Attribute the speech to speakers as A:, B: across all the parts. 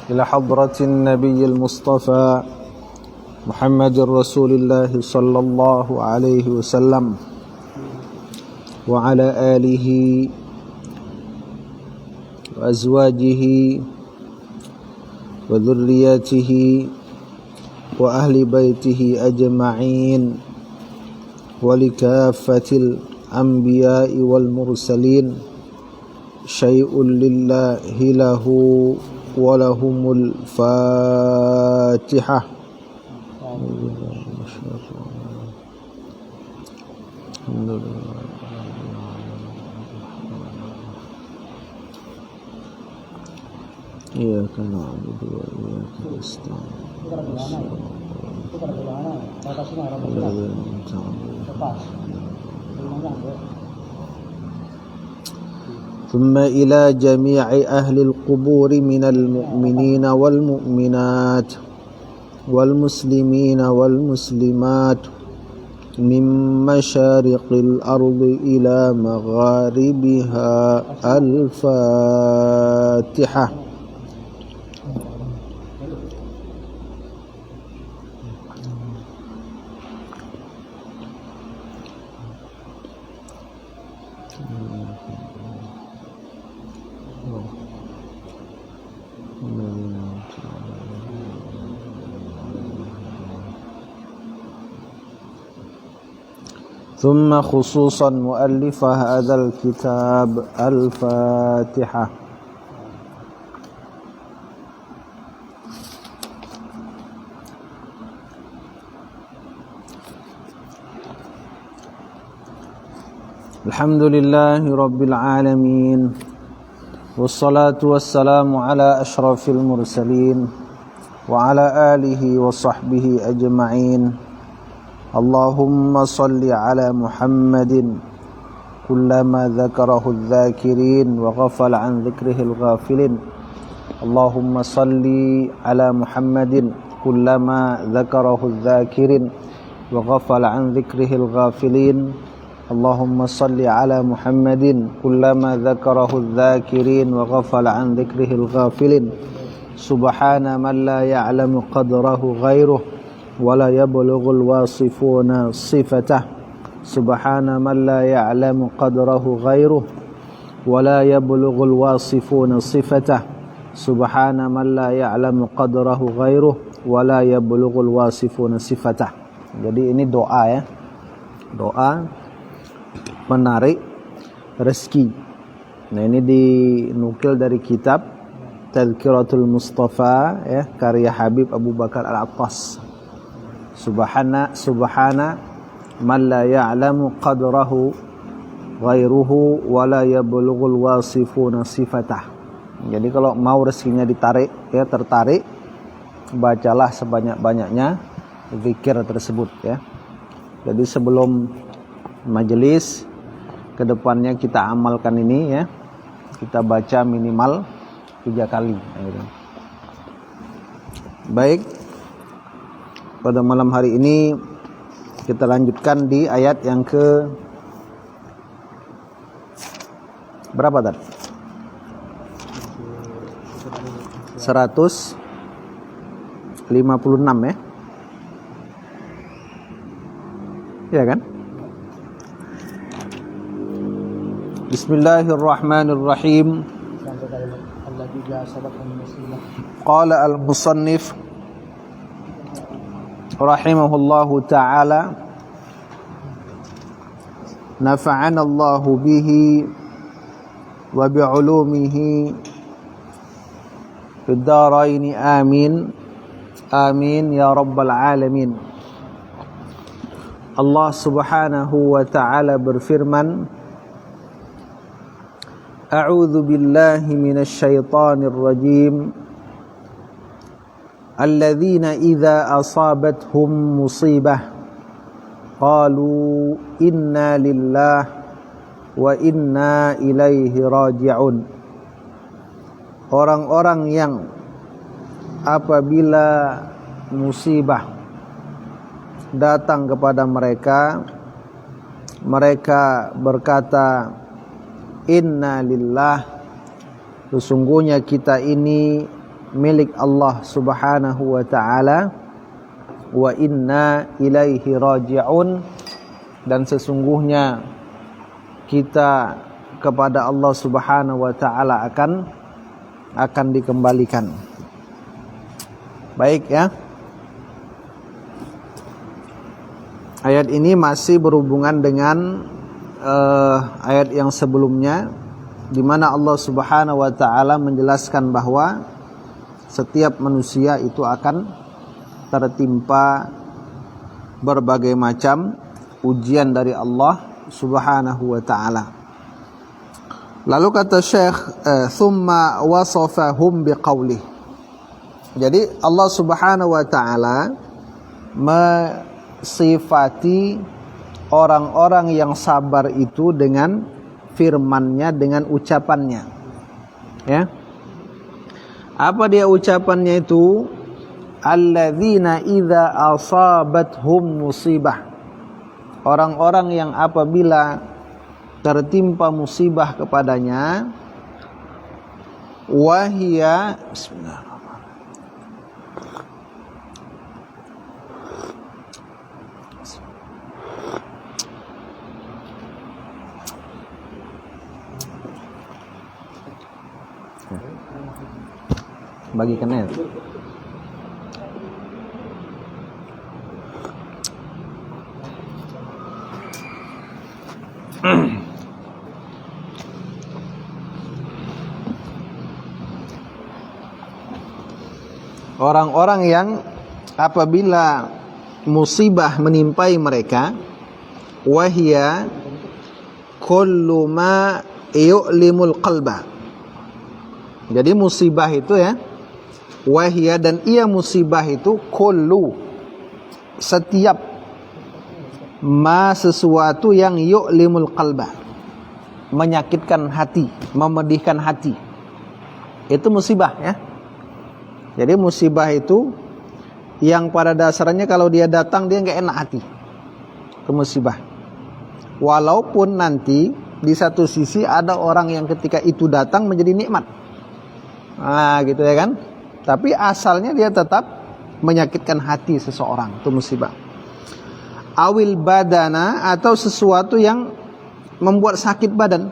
A: إلى حضرة النبي المصطفى محمد رسول الله صلى الله عليه وسلم وعلى آله وأزواجه وذرياته وأهل بيته أجمعين ولكافة الأنبياء والمرسلين شيء لله له ولهم الفاتحة. إياك نعبد وإياك نستعين. ثم إلى جميع أهل القبور من المؤمنين والمؤمنات والمسلمين والمسلمات من مشارق الأرض إلى مغاربها الفاتحة. ثم خصوصا مؤلف هذا الكتاب الفاتحة. الحمد لله رب العالمين والصلاة والسلام على أشرف المرسلين وعلى آله وصحبه أجمعين. اللهم صل على محمد كلما ذكره الذاكرين وغفل عن ذكره الغافلين. اللهم صل على محمد كلما ذكره الذاكرين وغفل عن ذكره الغافلين. اللهم صل على محمد كلما ذكره الذاكرين وغفل عن ذكره الغافلين. سبحان من لا يعلم قدره غيره ولا يبلغ الواصفون صفته. سبحان من لا يعلم قدره غيره ولا يبلغ الواصفون صفته. سبحان من لا يعلم قدره غيره ولا يبلغ الواصفون صفته. Jadi ini doa ya. Doa menarik rezeki. Nah, ini dinukil dari kitab Tadhkiratul Mustafa ya, karya Habib Abu Bakar Al-Attas. Subhana man la ya'lamu qadrahu ghairuhu wa la yablughul wasifuna sifatah. Jadi kalau mau rezekinya ditarik ya, tertarik, bacalah sebanyak-banyaknya zikir tersebut ya. Jadi sebelum majelis kedepannya kita amalkan ini ya. Kita baca minimal 3 kali gitu. Baik, pada malam hari ini kita lanjutkan di ayat yang ke berapa tadi? 156 ya. Ya kan? Bismillahirrahmanirrahim. Qala al-musannif rahimahullahu ta'ala, nafa'ana Allahu bihi wa bi'ulumihi fid dharain amin amin ya rabbal alamin. Allah subhanahu wa ta'ala berfirman, a'udzu billahi minasy syaithanir rajim. Alladzina idza asabathum musibah qalu inna lillahi wa inna ilaihi raji'un. Orang-orang yang apabila musibah datang kepada mereka, mereka berkata, inna lillah, sesungguhnya kita ini milik Allah Subhanahu wa ta'ala, wa inna ilaihi raji'un, dan sesungguhnya kita kepada Allah Subhanahu wa ta'ala akan dikembalikan. Baik ya. Ayat ini masih berhubungan dengan ayat yang sebelumnya, di mana Allah Subhanahu wa ta'ala menjelaskan bahwa setiap manusia itu akan tertimpa berbagai macam ujian dari Allah Subhanahu wa ta'ala. Lalu kata Syekh, thumma wasafahum biqaulih. Jadi Allah Subhanahu wa ta'ala mensifati orang-orang yang sabar itu dengan firman-Nya, dengan ucapannya. Ya. Apa dia ucapannya itu? Alladzina idza asabathum musibah. Orang-orang yang apabila tertimpa musibah kepadanya, wahia, bismillahirrahmanirrahim, bagikan ya. Orang-orang yang apabila musibah menimpai mereka, wahia kullu ma yu'limul qalba. Jadi musibah itu ya, wahia, dan ia musibah itu kullu, setiap ma, sesuatu yang yu'limul qalba, menyakitkan hati, memedihkan hati. Itu musibah ya. Jadi musibah itu yang pada dasarnya kalau dia datang dia nggak enak hati. Itu musibah. Walaupun nanti di satu sisi ada orang yang ketika itu datang menjadi nikmat. Nah, gitu ya kan? Tapi asalnya dia tetap menyakitkan hati seseorang. Itu musibah. Awil badana, atau sesuatu yang membuat sakit badan.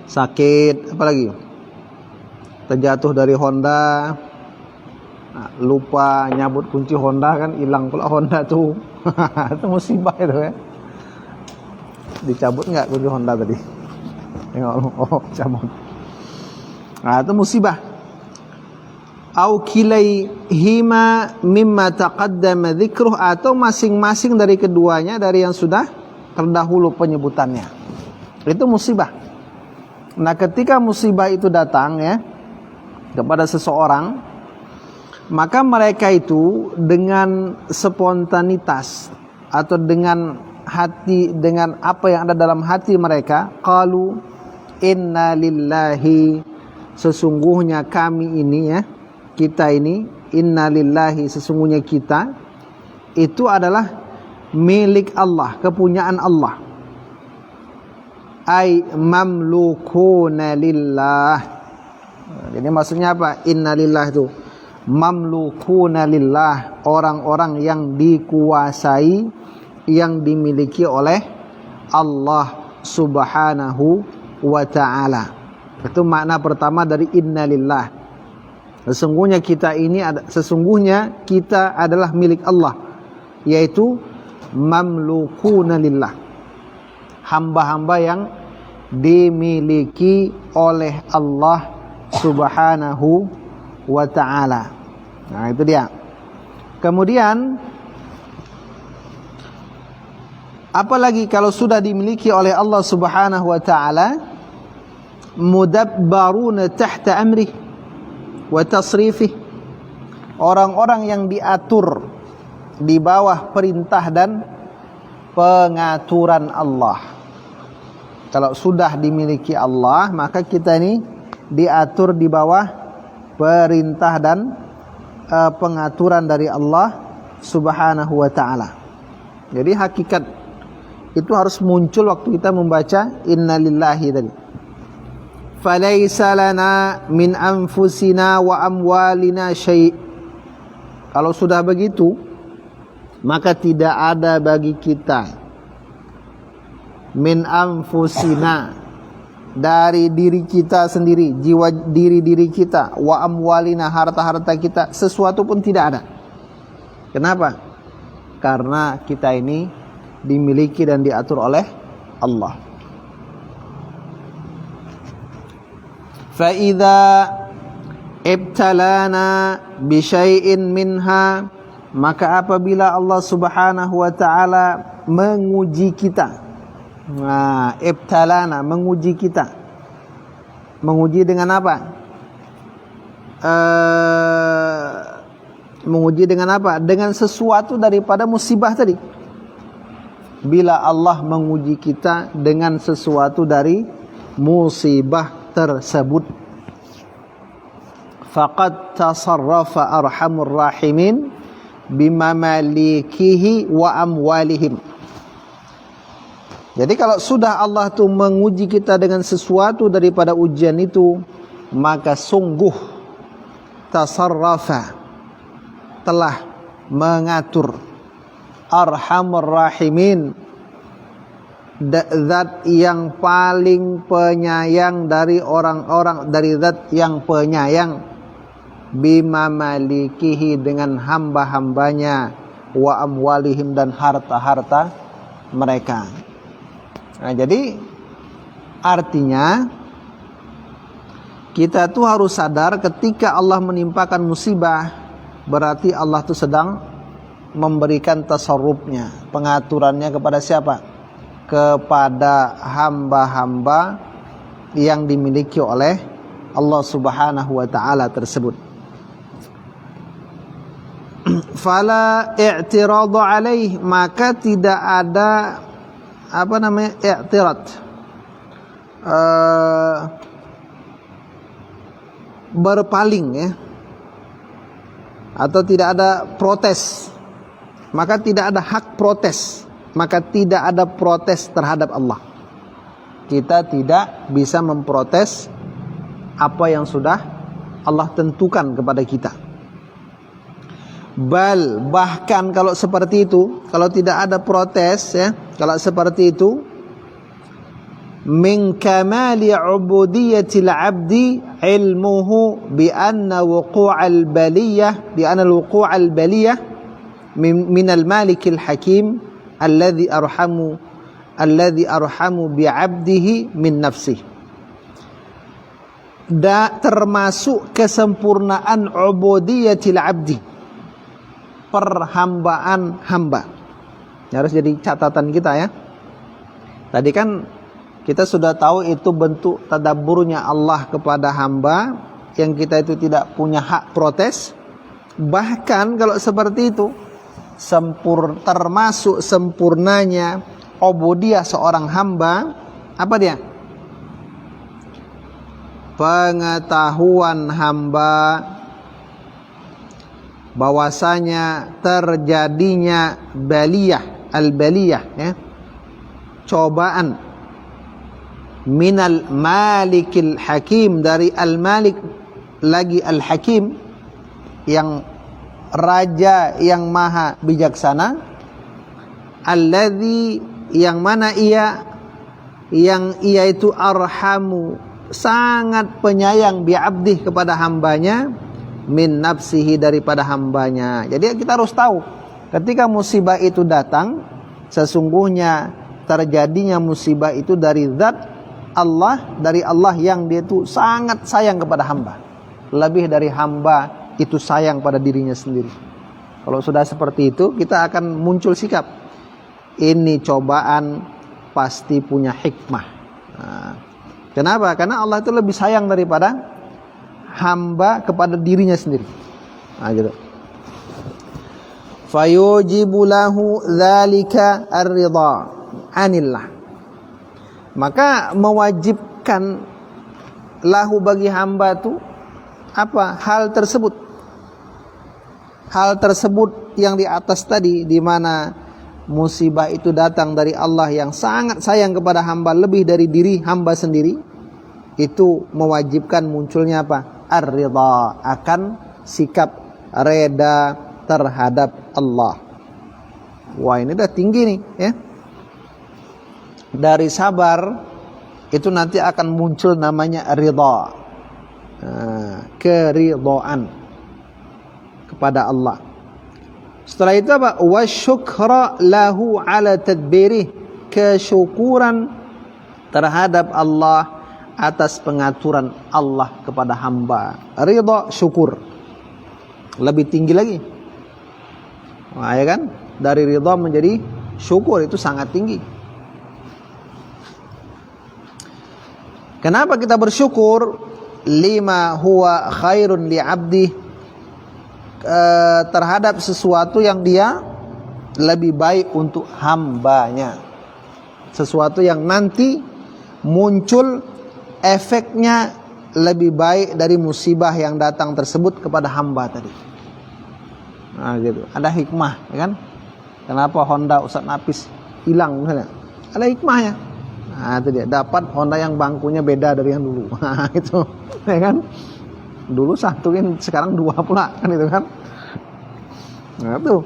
A: Sakit, apalagi? Terjatuh dari Honda, lupa nyabut kunci Honda, kan hilang pula Honda tuh. Itu musibah itu ya. Dicabut nggak kunci Honda tadi? Oh, cabut. Nah, itu musibah. Au kilaihima mimma taqaddama dzikruh, atau masing-masing dari keduanya dari yang sudah terdahulu penyebutannya. Itu musibah. Nah, ketika musibah itu datang ya kepada seseorang, maka mereka itu dengan spontanitas atau dengan hati, dengan apa yang ada dalam hati mereka, qalu inna lillahi, sesungguhnya kami ini ya, kita ini, inna lillahi, sesungguhnya kita itu adalah milik Allah, kepunyaan Allah. Ai mamlukuna lillah. Jadi maksudnya apa? Innalillah itu mamlukuna lillah, orang-orang yang dikuasai, yang dimiliki oleh Allah Subhanahu wa ta'ala. Itu makna pertama dari innalillah. Sesungguhnya kita ini sesungguhnya kita adalah milik Allah, yaitu mamlukuna lillah, hamba-hamba yang dimiliki oleh Allah Subhanahu wa ta'ala. Nah, itu dia. Kemudian apalagi kalau sudah dimiliki oleh Allah Subhanahu wa ta'ala, mudabbaruna tahta amrih wa tasrifih, orang-orang yang diatur di bawah perintah dan pengaturan Allah. Kalau sudah dimiliki Allah, maka kita ini diatur di bawah perintah dan pengaturan dari Allah Subhanahu wa ta'ala. Jadi hakikat itu harus muncul waktu kita membaca innalillahi tadi. falaisa lana min anfusina wa amwalina syai'. Kalau sudah begitu, maka tidak ada bagi kita min anfusina, dari diri kita sendiri, jiwa diri kita, wa amwalina, harta-harta kita, sesuatu pun tidak ada. Kenapa? Karena kita ini dimiliki dan diatur oleh Allah. Fa idza ibtalana bi syai'in minha, maka apabila Allah Subhanahu wa taala menguji kita. Nah, ibtalana, menguji kita. Menguji dengan apa? Menguji dengan apa? Dengan sesuatu daripada musibah tadi. Bila Allah menguji kita dengan sesuatu dari musibah tersebut, faqad tasarrafa arhamur rahimin bimamalikihi wa amwalihim. Jadi kalau sudah Allah tuh menguji kita dengan sesuatu daripada ujian itu, maka sungguh tasarrafa, telah mengatur, arhamur rahimin, zat yang paling penyayang dari orang-orang, dari zat yang penyayang, bimamalikihi, dengan hamba-hambanya, wa amwalihim, dan harta-harta mereka. Nah, jadi artinya kita tuh harus sadar ketika Allah menimpakan musibah, berarti Allah tuh sedang memberikan tasarrufnya, pengaturannya kepada siapa? Kepada hamba-hamba yang dimiliki oleh Allah Subhanahu wa taala tersebut. Fala i'tiradu alaih, maka tidak ada i'tirad, berpaling ya, atau tidak ada protes, maka tidak ada hak protes, maka tidak ada protes terhadap Allah. Kita tidak bisa memprotes apa yang sudah Allah tentukan kepada kita. Bahkan kalau seperti itu, kalau tidak ada protes ya, kalau seperti itu, min kamali ubudiyatil abdi ilmuhu bi anna wuqu'al baliyah, min al malikil hakim alladhi arhamu bi abdihi min nafsihi. Termasuk kesempurnaan ubudiyatil abdi, perhambaan hamba. Harus jadi catatan kita ya. Tadi kan kita sudah tahu itu bentuk tadabburnya Allah kepada hamba, yang kita itu tidak punya hak protes. Bahkan kalau seperti itu, termasuk sempurnanya ubudiyah seorang hamba, apa dia? Pengetahuan hamba bahwasanya terjadinya baliyah, al-baliyah ya, cobaan, minal malikil hakim, dari al-malik lagi al-hakim, yang raja yang maha bijaksana, alladzi, yang mana ia itu arhamu, sangat penyayang, bi'abdih, kepada hambanya, min nafsihi, daripada hambanya. Jadi kita harus tahu ketika musibah itu datang, sesungguhnya terjadinya musibah itu dari zat Allah, dari Allah yang dia itu sangat sayang kepada hamba, lebih dari hamba itu sayang pada dirinya sendiri. Kalau sudah seperti itu, kita akan muncul sikap, ini cobaan pasti punya hikmah. Nah, kenapa? Karena Allah itu lebih sayang daripada hamba kepada dirinya sendiri. Nah, gitu. Fayujibu lahu dzalika ar-ridha anillah. Maka mewajibkan lahu, bagi hamba itu apa? Hal tersebut yang di atas tadi, di mana musibah itu datang dari Allah yang sangat sayang kepada hamba lebih dari diri hamba sendiri. itu mewajibkan munculnya apa? Ar-ridha, akan sikap reda terhadap Allah. Wah, ini udah tinggi nih ya. Dari sabar itu nanti akan muncul namanya ridha. Keridhaan kepada Allah. Setelah itu apa? Wasyukra lahu ala tadbirih, kesyukuran terhadap Allah atas pengaturan Allah kepada hamba. Ridha, syukur. Lebih tinggi lagi. Wah, ya kan? Dari ridha menjadi syukur itu sangat tinggi. Kenapa kita bersyukur? Lima huwa khairun li abdi, terhadap sesuatu yang dia lebih baik untuk hambanya. Sesuatu yang nanti muncul efeknya lebih baik dari musibah yang datang tersebut kepada hamba tadi. Nah gitu. Ada hikmah, ya kan? Kenapa Honda Ustaz Nafis hilang misalnya? Ada hikmahnya. Nah itu dia, dapat Honda yang bangkunya beda dari yang dulu. Nah itu, ya kan? Dulu satuin, sekarang dua pula, kan itu kan? Nah itu.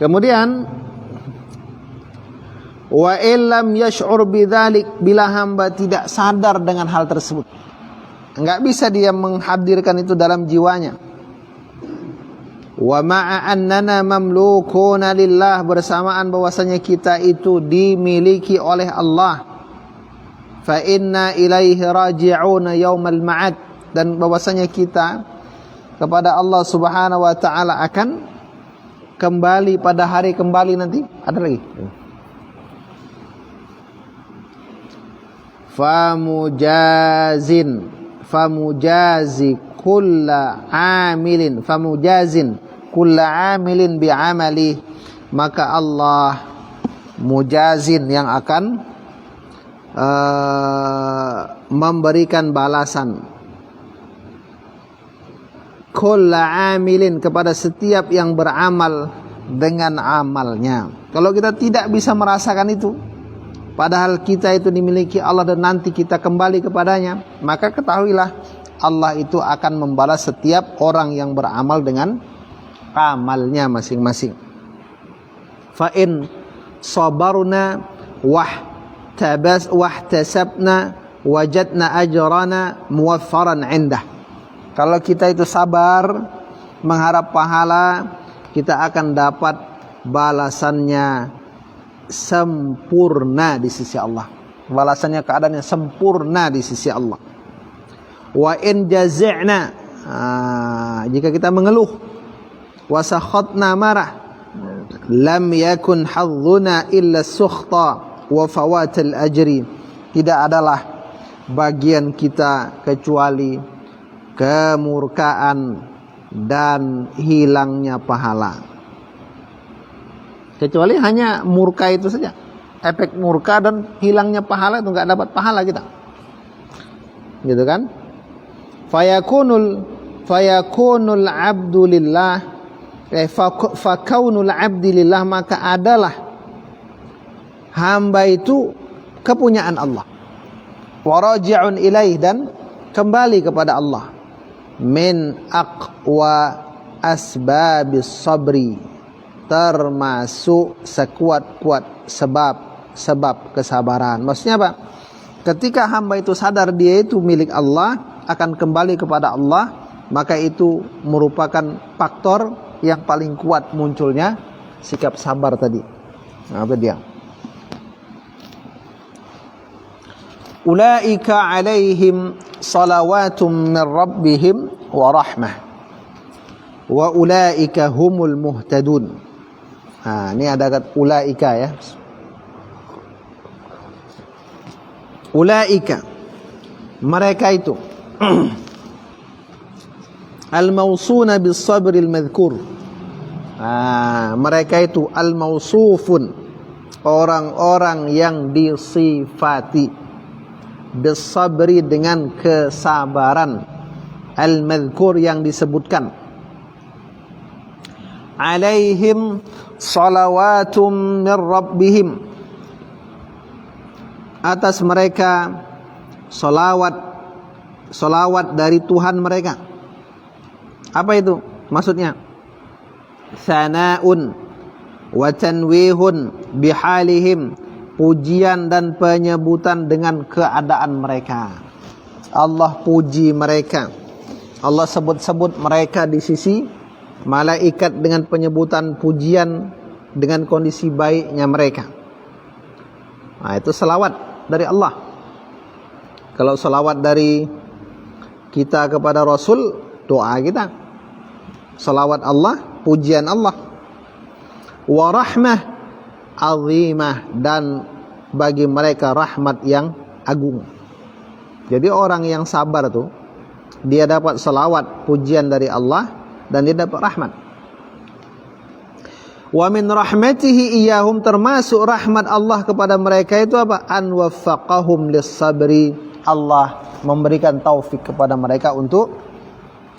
A: Kemudian wa illam yash'ur bidzalik, bila hamba tidak sadar dengan hal tersebut, enggak bisa dia menghadirkan itu dalam jiwanya. Wa ma'a annana mamlukuna lillah, bersamaan bahwasanya kita itu dimiliki oleh Allah. Fa inna ilaihi raji'una yaumal ma'ad, dan bahwasanya kita kepada Allah Subhanahu wa taala akan kembali pada hari kembali nanti. Ada lagi? Famujazi kulla amilin bi'amali, maka Allah mujazin, yang akan memberikan balasan kulla amilin, kepada setiap yang beramal dengan amalnya. Kalau kita tidak bisa merasakan itu, padahal kita itu dimiliki Allah dan nanti kita kembali kepadanya, maka ketahuilah Allah itu akan membalas setiap orang yang beramal dengan amalnya masing-masing. Fa in sabarna wahtasabna wajadna ajrana muwaffaran indah. Kalau kita itu sabar, mengharap pahala, kita akan dapat balasannya sempurna di sisi Allah. Balasannya, keadaannya sempurna di sisi Allah. Wa in jazi'na, jika kita mengeluh, wa sakhatna, marah, lam yakun hazzuna illa sukhta wa fawatil ajri, tidak adalah bagian kita kecuali kemurkaan dan hilangnya pahala. Kecuali hanya murka itu saja, efek murka dan hilangnya pahala, itu enggak dapat pahala kita, gitu kan? Fayakunul abdu lillah, fakaunul abdi lillah, maka adalah hamba itu kepunyaan Allah. Waraji'un ilaih, dan kembali kepada Allah. Min aqwa asbabis sabri, termasuk sekuat-kuat sebab kesabaran. Maksudnya apa? Ketika hamba itu sadar dia itu milik Allah, akan kembali kepada Allah, maka itu merupakan faktor yang paling kuat munculnya sikap sabar tadi. Nah, apa dia? Ulaika alaihim salawatum min rabbihim wa rahmah wa ulaika humul muhtadun. Nah, ini ada kata ulaika ya. Ulaika, mereka itu al-mausuna bis sabril madhkur. Mereka itu al-mausufun, orang-orang yang disifati bis sabri, dengan kesabaran, al-madhkur, yang disebutkan. Alaihim salawatum min rabbihim, atas mereka solawat dari Tuhan mereka. Apa itu maksudnya? Sana'un wa tanwihun bihalihim, pujian dan penyebutan dengan keadaan mereka. Allah puji mereka, Allah sebut-sebut mereka di sisi malaikat dengan penyebutan pujian dengan kondisi baiknya mereka. Nah, itu selawat dari Allah. Kalau selawat dari kita kepada Rasul, doa kita. Selawat Allah, pujian Allah. Wa rahmah azimah, dan bagi mereka rahmat yang agung. Jadi orang yang sabar tuh, dia dapat selawat, pujian dari Allah, dan dia dapat rahmat. Wa min rahmatihi iyahum, termasuk rahmat Allah kepada mereka itu apa? An waffaqahum lis-sabri, Allah memberikan taufik kepada mereka untuk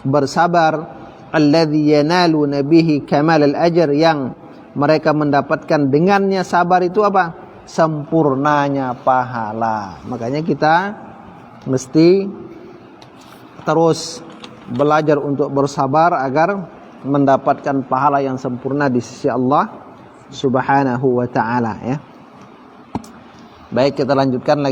A: bersabar. Alladzi yanaluna bihi kamal al-ajr, yang mereka mendapatkan dengannya sabar itu apa? Sempurnanya pahala. Makanya kita mesti terus belajar untuk bersabar agar mendapatkan pahala yang sempurna di sisi Allah Subhanahu wa taala, ya. Baik, kita lanjutkan lagi.